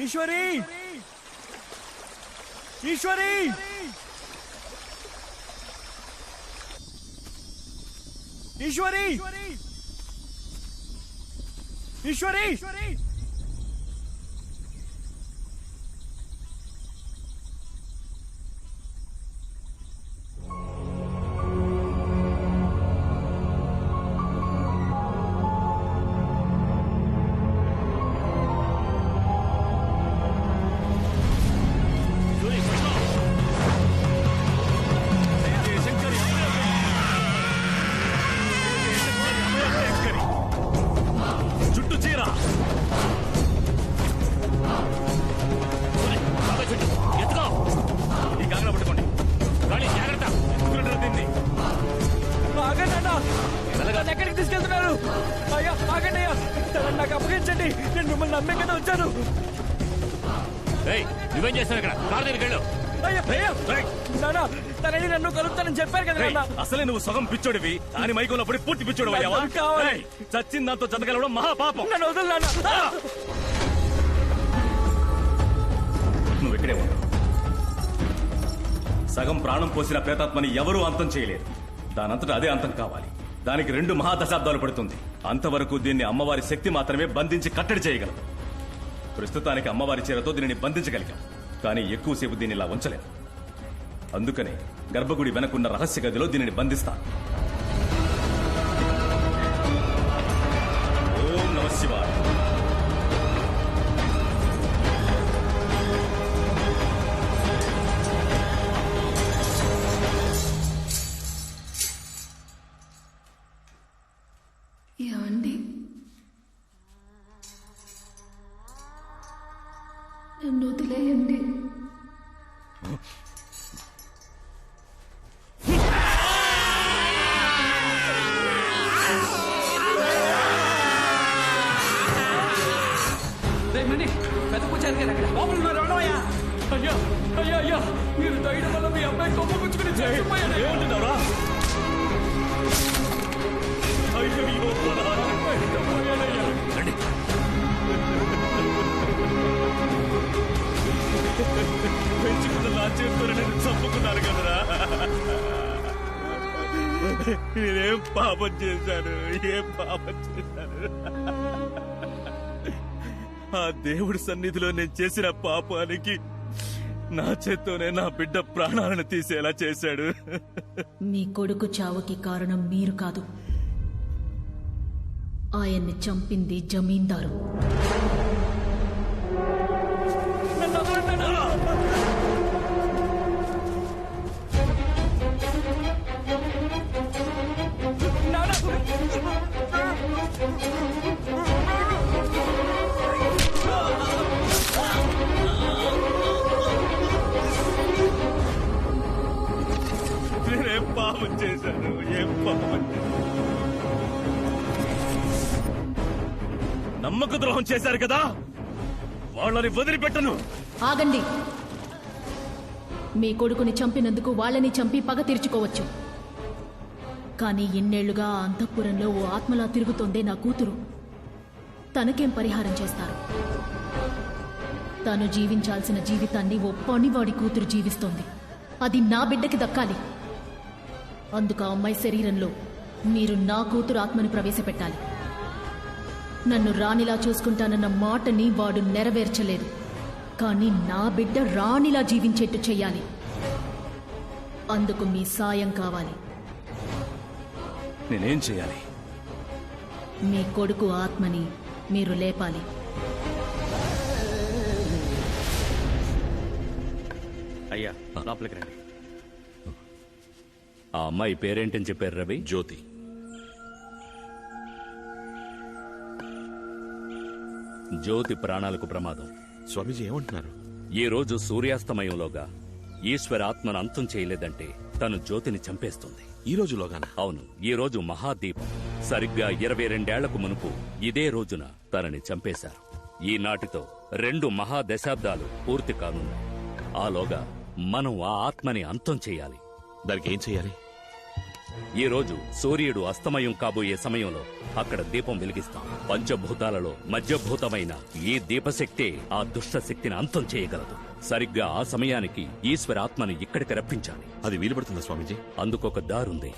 ఈశ్వరి ఈశ్వరి ఈశ్వరి ఈశ్వరి ఎక్కడికి తీసుకెళ్తున్నారు? అయ్యా ఆగండి అయ్యా, తనని నాకు అప్పగించండి, నేను మిమ్మల్ని నమ్మే కదా వచ్చాను. నువ్వేం చేస్తావు ఇక్కడ? కారు దగ్గరికి వెళ్ళు. నానా తనని నన్ను కలుపుతానని చెప్పారు కదా నాన్న. అసలే నువ్వు సగం పిచ్చోడివి, కానీ మైకంలో పడి పూర్తి పిచ్చోడు అయ్యావా? చచ్చిన దాంతో జతగలవడం మహాపాపం. నన్ను వదలు నాన్న. నువ్వు ఇక్కడే ఉన్నావు. సగం ప్రాణం పోసిన ప్రేతాత్మని ఎవరూ అంతం చేయలేరు. దానంతటా అదే అంతం కావాలి. దానికి 2 మహాదశాబ్దాలు పడుతుంది. అంతవరకు దీన్ని అమ్మవారి శక్తి మాత్రమే బంధించి కట్టడి చేయగలదు. ప్రస్తుతానికి అమ్మవారి చీరతో దీనిని బంధించగలిగాం, కానీ ఎక్కువసేపు దీన్ని ఇలా ఉంచలేము. అందుకనే గర్భగుడి వెనకున్న రహస్య గదిలో దీనిని బంధిస్తాను. ఓం నమః శివాయ. ఏమండి, నన్ను వదిలేయండి. పెద్ద పూజారి గారు అక్కడ లోపల ఉన్నారు. రావడమయ్యా. అయ్యా అయ్యా అయ్యా, మీరు దయడం వల్ల మీ అబ్బాయి కొమ్మ పుచ్చుకుని చచ్చిపోయాడు. ఏమంటున్నారా? పెంచుకున్న నా చేతితో నేను చంపుకున్నారు కదరా. నేనేం పాపం చేశాను? ఏం పాపం చేశాను? ఆ దేవుడి సన్నిధిలో నేను చేసిన పాపానికి నా చేత్తోనే నా బిడ్డ ప్రాణాలను తీసేలా చేశాడు. మీ కొడుకు చావుకి కారణం మీరు కాదు, ఆయన్ని చంపింది జమీందారు. నేనేం పాపం చేశాను? ఏం పాపం చేశాను? నమ్మక ద్రోహం చేశారు కదా, వాళ్ళని వదిలిపెట్టను. ఆగండి. మీ కొడుకుని చంపినందుకు వాళ్ళని చంపి పగ తీర్చుకోవచ్చు, కానీ ఇన్నేళ్లుగా ఆ అంతఃపురంలో ఓ ఆత్మలా తిరుగుతోందే నా కూతురు. తనకేం పరిహారం చేస్తారు? తను జీవించాల్సిన జీవితాన్ని ఓ పనివాడి కూతురు జీవిస్తోంది. అది నా బిడ్డకి దక్కాలి. అందుకు ఆ అమ్మాయి శరీరంలో మీరు నా కూతురు ఆత్మని ప్రవేశపెట్టాలి. నన్ను రాణిలా చూసుకుంటానన్న మాటని వాడు నెరవేర్చలేదు, కానీ నా బిడ్డ రాణిలా జీవించేట్టు చెయ్యాలి. అందుకు మీ సాయం కావాలి. నేనేం చేయాలి? మీ కొడుకు ఆత్మని మీరు లేపాలి. అయ్యా లోపలికి రండి. ఆ అమ్మాయి పేరేంటని చెప్పారు రవి? జ్యోతి. జ్యోతి ప్రాణాలకు ప్రమాదం. స్వామీజీ ఏమంటున్నారు? ఈ రోజు సూర్యాస్తమయంలోగా ఈశ్వర ఆత్మను అంతం చేయలేదంటే తను జ్యోతిని చంపేస్తుంది. ఈ రోజులోగానా? అవును, ఈ రోజు మహాదీపం. సరిగ్గా 22 మునుపు ఇదే రోజున తనని చంపేశారు. ఈనాటితో 2 మహాదశాబ్దాలు పూర్తి కానున్నాయి. ఆలోగా మనం ఆ ఆత్మని అంతం చేయాలి. దానికి ఏం చెయ్యాలి? ఈ రోజు సూర్యుడు అస్తమయం కాబోయే సమయంలో అక్కడ దీపం వెలిగిస్తాం. పంచభూతాలలో మధ్యభూతమైన ఈ దీపశక్తే ఆ దుష్ట శక్తిని అంతం చేయగలదు. సరిగ్గా ఆ సమయానికి ఈశ్వర ఆత్మని ఇక్కడికి రప్పించాలి. అది వీలు పడుతుందా స్వామీజీ? అందుకొక దారుంది.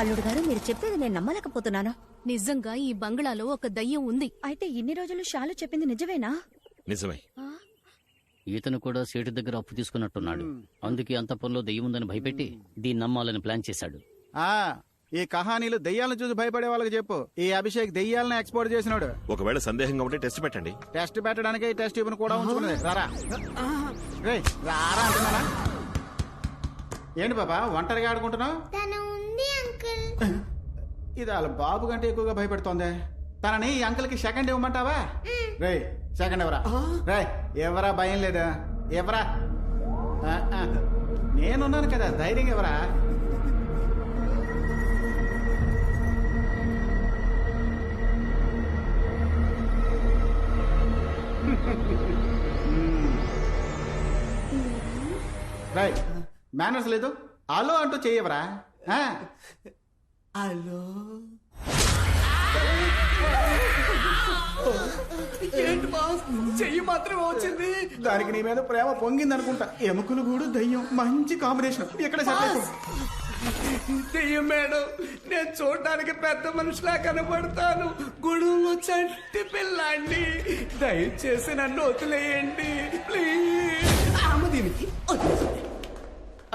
అల్లుడు గారు, మీరు చెప్పేది నేను నమ్మలేకపోతున్నాను. నిజంగా ఈ బంగ్లాలో ఒక దయ్యం ఉంది. అయితే ఇన్ని రోజులు షాలు చెప్పింది నిజమేనా? నిజమే. ఈతను కూడా సేటు దగ్గర అప్పు తీసుకున్నట్టున్నాడు. అందుకే అంతఃపురంలో దెయ్యం ఉందని భయపెట్టి దీన్ని నమ్మాలని ప్లాన్ చేశాడు. ఈ కహానీలు దెయ్యాలను చూసి భయపడే వాళ్ళకి చెప్పు. ఈ అభిషేక్ దెయ్యాలను ఎక్స్పోర్ట్ చేసినాడు. ఒకవేళ సందేహంగా ఉంటే టెస్ట్ పెట్టండి. టెస్ట్ పెట్టడానికి ఈ టెస్ట్ ట్యూబ్ కూడా ఉంచుకున్నది. రారా రేయ్, రారా అంటున్నారా? ఏంటి బాబా ఒంటరిగా ఆడుకుంటున్నావు? ఇది వాళ్ళ బాబు కంటే ఎక్కువగా భయపెడుతోంది. తనని ఈ అంకుల్ కి సెకండ్ ఇవ్వమంటావా? రే సెకండ్ ఎవరా? రే ఎవరా? భయం లేదా? ఎవరా? నేనున్నాను కదా, ధైర్యం ఎవరా? రైట్, మేనర్స్ లేదు. అలో అంటూ చెయ్యవరా? హలో, ఏంటి బాస్, చెయ్యి మాత్రమే వచ్చింది. దానికి నీ మీద ప్రేమ పొంగింది అనుకుంటా. ఎముకలు గూడు దయ్యం మంచి కాంబినేషన్. ఎక్కడ దెయ్యం మేడం, నేను చూడడానికి పెద్ద మనిషిలా కనబడతాను. గుడులో చంటి పిల్లాండి, దయచేసి నన్ను వదిలేయండి ప్లీజ్. దీనికి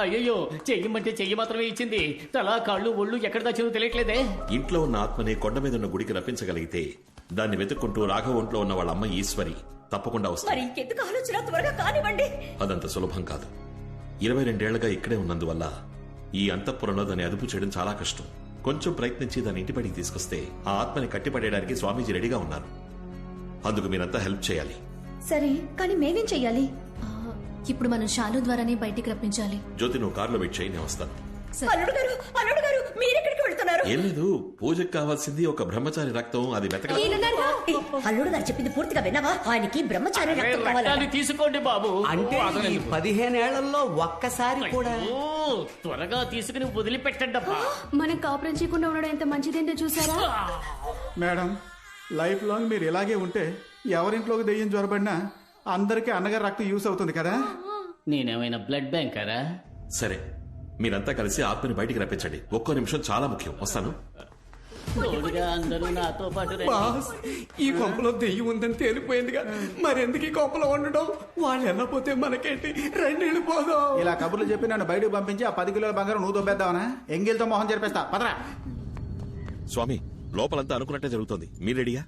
అయ్యో, చెయ్యమంటే చెయ్యి మాత్రమే ఇచ్చింది. తల కాళ్ళు ఒళ్ళు ఎక్కడ దాచిందో తెలియట్లేదే. ఇంట్లో ఉన్న ఆత్మని కొండ మీద ఉన్న గుడికి రప్పించగలిగితే దాన్ని వెతుక్కుంటూ రాఘవ ఒంట్లో ఉన్న వాళ్ళ అమ్మ ఈశ్వరి తప్పకుండా మరి వస్తుంది. ఇంకెందుకు ఆలోచన, త్వరగా కానివ్వండి. అదంత సులభం కాదు. 22 ఏళ్లుగా ఇక్కడే ఉన్నందువల్ల ఈ అంతఃపురంలో దాన్ని అదుపు చేయడం చాలా కష్టం. కొంచెం ప్రయత్నించి దాన్ని ఇంటి బయటికి తీసుకొస్తే ఆ ఆత్మని కట్టిపడేయడానికి స్వామీజీ రెడీగా ఉన్నారు. అందుకు మీరంతా హెల్ప్ చేయాలి. సరే, కానీ మేమేం చెయ్యాలి? ఇప్పుడు మనం షాలు ద్వారానే బయటికి రప్పించాలి. జ్యోతి, నువ్వు కారులో వెయిట్ చేయి, నేను వస్తాను. అల్లుడు గారు, అల్లుడు గారు, మీరెక్కడికి వెళ్తున్నారు? ఏం లేదు, పూజకు కావాల్సింది ఒక బ్రహ్మచారి రక్తం. అది వెతక. అల్లుడు గారు చెప్పింది పూర్తిగా విన్నావా? ఆయనకి బ్రహ్మచారి రక్తం కావాలంట. రక్తాన్ని తీసుకోండి బాబు. అంటే ఈ 15 ఏళ్లలో ఒక్కసారి కూడా. త్వరగా తీసుకుని వదిలిపెట్టండి అబ్బా. మనం కాపురం చేయకుండా ఉండడం ఎంత మంచిదేంటో చూసారా? మేడం, లైఫ్ లాంగ్ మీరు ఇలాగే ఉంటే ఎవరింట్లోకి దెయ్యం జ్వరబడినా అందరికీ అన్నగారు రక్తం యూస్ అవుతుంది కదా. నేనేమైనా బ్లడ్ బ్యాంకరా? సరే, మీరంతా కలిసి ఆత్మని బయటికి రప్పించండి. ఒక్కో నిమిషం చాలా ముఖ్యం. వస్తాను. తోడుగా అందరూ నాతో పాటు రండి. బాస్, ఈ కొంపలో దెయ్యం ఉందని తేలిపోయిందిగా, మరెందుకు ఈ కొంపలో ఉండడం? వాళ్ళు వెళ్ళపోతే మనకేంటి? రెండు వెళ్ళిపోదాం. ఇలా కబుర్లు చెప్పి నన్ను బయటకు పంపించి ఆ 10 కిలోల బంగారం నువ్వు దొబ్బేద్దావనా? ఎంగిల్తో మొహం జరిపేస్తా. పదరా. స్వామి, లోపలంతా అనుకున్నట్టే జరుగుతోంది. మీరు రెడీయా?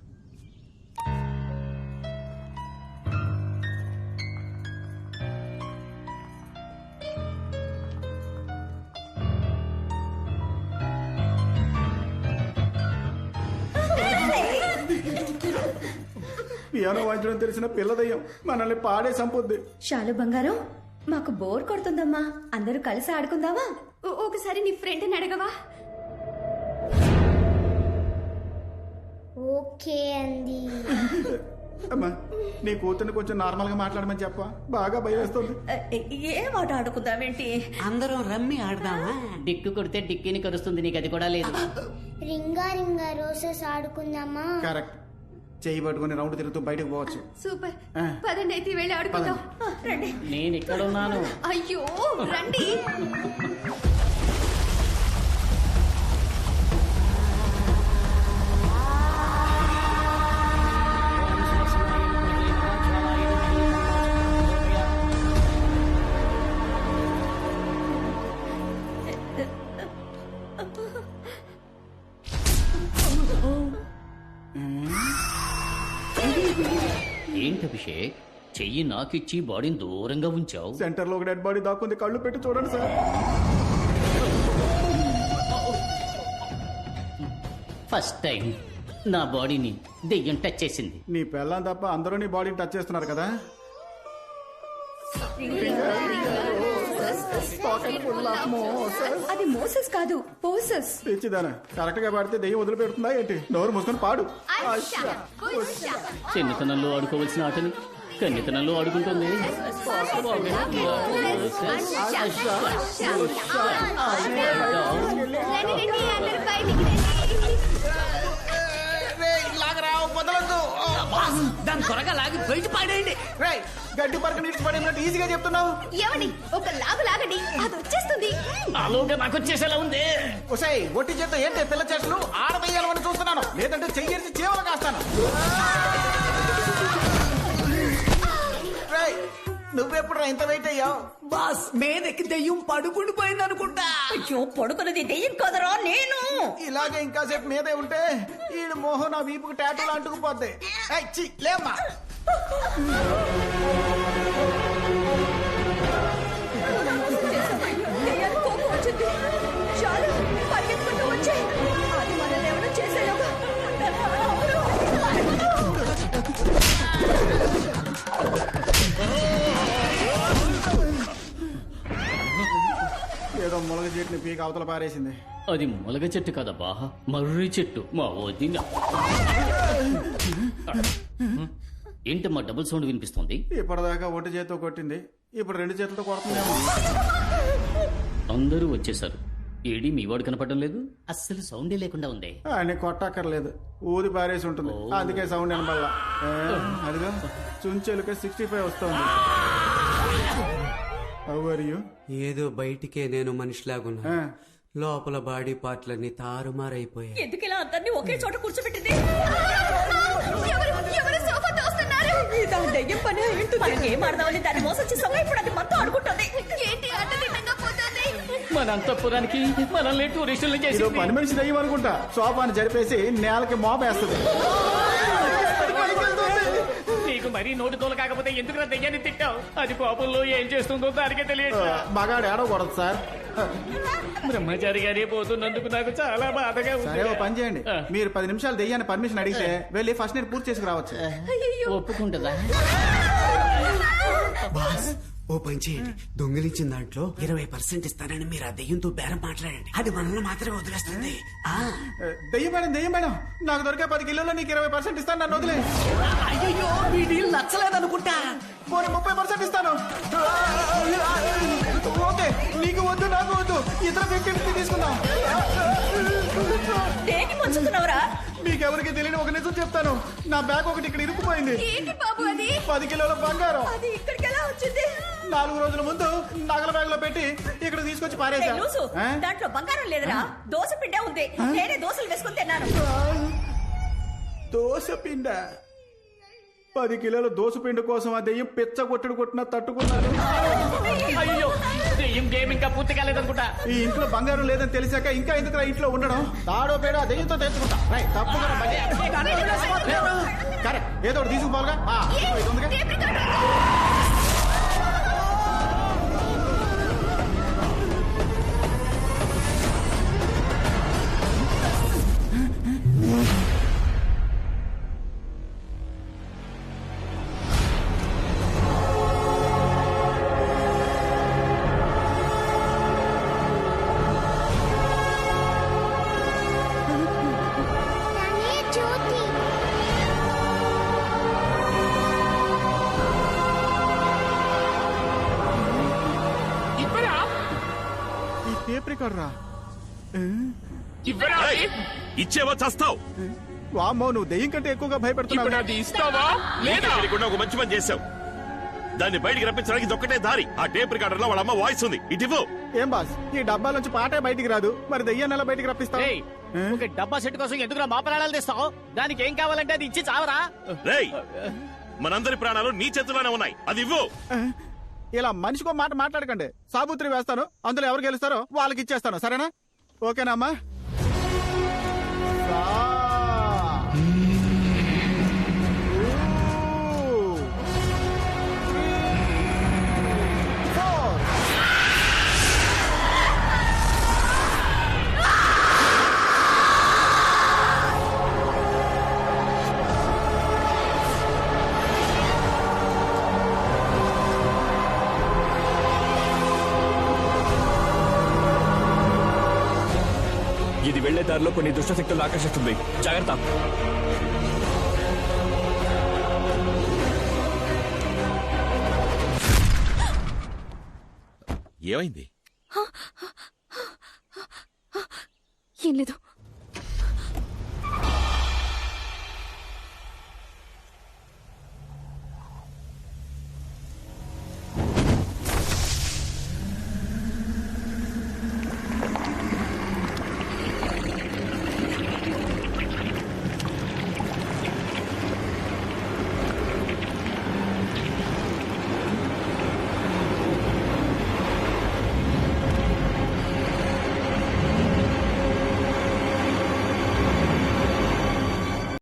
పియానో వాయించడం తెలిసిన పిల్ల దయ్యం మనల్ని పాడే సంపొద్ది. షాలు బంగారం, మాకు బోర్ కొడుతుందమ్మా. అందరూ కలిసి ఆడుకుందామా? ఒకసారి నీ ఫ్రెండ్ని అడగవా? ఓకే అండి. అమ్మా, నీ కూతుర్ని కొంచెం నార్మల్ గా మాట్లాడమని చెప్ప. బాగా భయం వేస్తుంది. ఏం ఆట ఆడుకుందామేంటి? అందరం రమ్మి ఆడదామా? డిక్కు కొడితే డిక్కిని కరుస్తుంది. నీకు అది కూడా లేదు. రింగా రింగా రోజెస్ ఆడుకుందామా? కరెక్ట్. చెయ్యి పట్టుకుని రౌండ్ తిరుగుతూ బయటకు పోవచ్చు. సూపర్, పదండి అయితే వెళ్ళి ఆడుకుందాం. రండి. నేను ఇక్కడున్నాను. అయ్యో రండి. ఏంటి అభిషేక్, చెయ్యి నాకిచ్చి బాడీని దూరంగా ఉంచావు? సెంటర్ లో ఒక డెడ్ బాడీ దాక్కుంది. కళ్ళు పెట్టి చూడండి సార్. ఫస్ట్ టైం నా బాడీని దెయ్యం టచ్ చేసింది. నీ పెళ్ళం తప్ప అందరూ నీ బాడీని టచ్ చేస్తున్నారు కదా. అది మోసెస్ కాదు పోసెస్. పిచ్చిదానా కరెక్ట్ గా పాడితే దెయ్యం వదిలిపెడుతుందా ఏంటి? నోరు మూసుకొని పాడు. చిన్నతనంలో ఆడుకోవలసిన ఆటని కన్నితనంలో ఆడుకుంటుంది. దాని త్వరగా లాగి బయట పాడేయండి. గడ్డి పరక నీటి పడినట్టు ఈజీగా చెప్తున్నావు. ఏమని ఒక లాగు లాగండి, అది వచ్చేస్తుంది. ఆలోగా నాకు వచ్చేసేలా ఉంది. ఒసేయ్ ఒట్టి చేత ఏంటి పిల్ల చేతులు ఆడదయ్యాలని చూస్తున్నాను, లేదంటే చెయ్యేసి చేవలు కాస్తాను. నువ్వెప్పుడు ఇంత వెయిట్ అయ్యావు? బాస్ మీదకి దెయ్యం పడుకుని పోయింది అనుకుంటా. అయ్యో పడుకున్నది దెయ్యం కదరా నేను. ఇలాగే ఇంకాసేపు మీదే ఉంటే ఈడు మోహన్ నా వీపుకు టాటూలు అంటుకుపోద్ది. లేమ్మా. చాలు పరిగెత్తుకుంటూ వచ్చి అది మనల్ని ఏమైనా చేసేలోగా. ఏదో ములగ చెట్టుని పీక అవతల పారేసింది. అది మొలగ చెట్టు కదబ్బా, మర్రి చెట్టు. మా వదిన ఏంటమ్మా డబుల్ సౌండ్ వినిపిస్తుంది? ఇప్పటిదాకా ఒంటి చేతితో కొట్టింది, ఇప్పుడు 2 చేతులతో కొడుతుందేమో. అందరూ వచ్చేసారు. ఏడి మీ వాడు కనపడడం లేదు, అస్సలు సౌండే లేకుండా ఉంది. అని కొట్టక్కర్లేదు, ఊది పారేసి ఉంటుంది, అందుకే సౌండ్ వినబడాల. అదిగా చుంచెలుక 65 వస్తుంది. ఏదో బయటికే నేను మనిషిలాగున్నా, లోపల బాడీ పార్ట్లన్నీ తారుమారైపోయాయి. ఎందుకు ఇలా అందరినీ ఒకే చోట కూర్చోబెట్టింది? ఎవరు సోఫా తోస్తున్నారు? దెయ్యం పని ఏం ఆడదామని దాన్ని మోసం చేసాము, ఇప్పుడు అది మొత్తం ఆడుకుంటుంది. ఏంటి అడ్డ దిట్టంగా పోతుంది? మన అంతఃపురానికి మనల్ని టూరిస్టులు చేసి పని మనిషి దయ్యం అనుకుంటా. సోఫాని జరిపేసి నేలకి మోపేస్తుంది. నీకు మరీ నోటి తోలు కాకపోతే ఎందుకు దెయ్యాన్ని తిట్టావు? అది కోపంలో ఏం చేస్తుందో దానికే తెలియదు. మగాడు ఏడవకూడదు సార్. బ్రహ్మచారి గారే పోతున్నందుకు నాకు చాలా బాధగా సరే ఓ ఉంది. పని చేయండి, మీరు 10 నిమిషాలు దెయ్యాన్ని పర్మిషన్ అడిగితే వెళ్ళి ఫస్ట్ నేను పూర్తి చేసి రావచ్చు. ఒప్పుకుంటుందా? బాస్ ఓ పని చేయండి, దొంగిలించిన దాంట్లో 20% ఇస్తానని మీరు ఆ దెయ్యంతో బేరం మాట్లాడండి, అది మనల్ని మాత్రమే వదిలేస్తుంది. దెయ్యం మేడం నాకు దొరికే 10 కిలోలో నీకు 20% ఇస్తాను, నన్ను వదిలే. అయ్యో వీడి నచ్చలేదనుకుంటా. పోనీ 30% ఇస్తాను. ఓకే నీకు వద్దు నాకు వద్దు, ఇతర 50 తీసుకుందాం. దేనికి పంచుతున్నావురా? మీకెవరికి తెలియని ఒక నిజం చెప్తాను, నా బ్యాగ్ ఒకటి ఇక్కడ ఇరుక్కుపోయింది. ఏంటి బాబు అది? 10 కిలోల బంగారం. అది ఇక్కడికి ఎలా వచ్చింది? 4 రోజుల ముందు నగల బ్యాగ్ లో పెట్టి ఇక్కడ తీసుకొచ్చి పారేసా. దాంట్లో బంగారం లేదురా, దోశ పిండే ఉంది. నేనే దోశలు వేసుకుని తిన్నాను. దోశ పిండ? 10 కిలోల దోశ పిండి కోసం ఆ దెయ్యం పిచ్చ కొట్టుడు కొట్టినా తట్టుకున్నాను. అయ్యో దెయ్యం గేమ్ ఇంకా పూర్తి కాలేదనుకుంటా. ఈ ఇంట్లో బంగారం లేదని తెలిసాక ఇంకా ఎందుకు ఇంట్లో ఉండడం? తాడో పేడ ఆ దెయ్యంతో తెచ్చుకుంటా. తప్పుగా కరెక్ట్, ఏదో ఒకటి తీసుకుపోవాలిగా. ఇది ఉందిగా. ఇచ్చేవా చస్తావు? వామ్మో నువ్వు దెయ్యం కంటే ఎక్కువగా భయపడుతున్నావు. ఒక మంచి పని చేసావు, దాన్ని బయటికి రప్పించడానికి ఇదొక్కటే దారి. ఆ టేప్ రికార్డర్ లో వాళ్ళ అమ్మ వాయిస్ ఉంది, ఇటివ్వు. ఏం బాస్ ఈ డబ్బాల నుంచి పాటే బయటికి రాదు, మరి దెయ్యాన్ని ఎలా బయటికి రప్పిస్తావు? ఒక డబ్బా సెట్ కోసం ఎందుకు మా ప్రాణాలు తెస్తావు? దానికి ఏం కావాలంటే అది ఇచ్చి చావరా. రేయ్ మనందరి ప్రాణాలు నీ చేతిలోనే ఉన్నాయి, అది ఇవ్వు. ఇలా మనిషికో మాట మాట్లాడకండి. సాబుత్రి వేస్తాను, అందులో ఎవరు గెలుస్తారో వాళ్ళకి ఇచ్చేస్తాను, సరేనా? ఓకేనా అమ్మా? వెళ్లే దారిలో కొన్ని దుష్టశక్తులు ఆకర్షిస్తుంది. జాగ్రత్త. ఏమైంది? ఏం లేదు.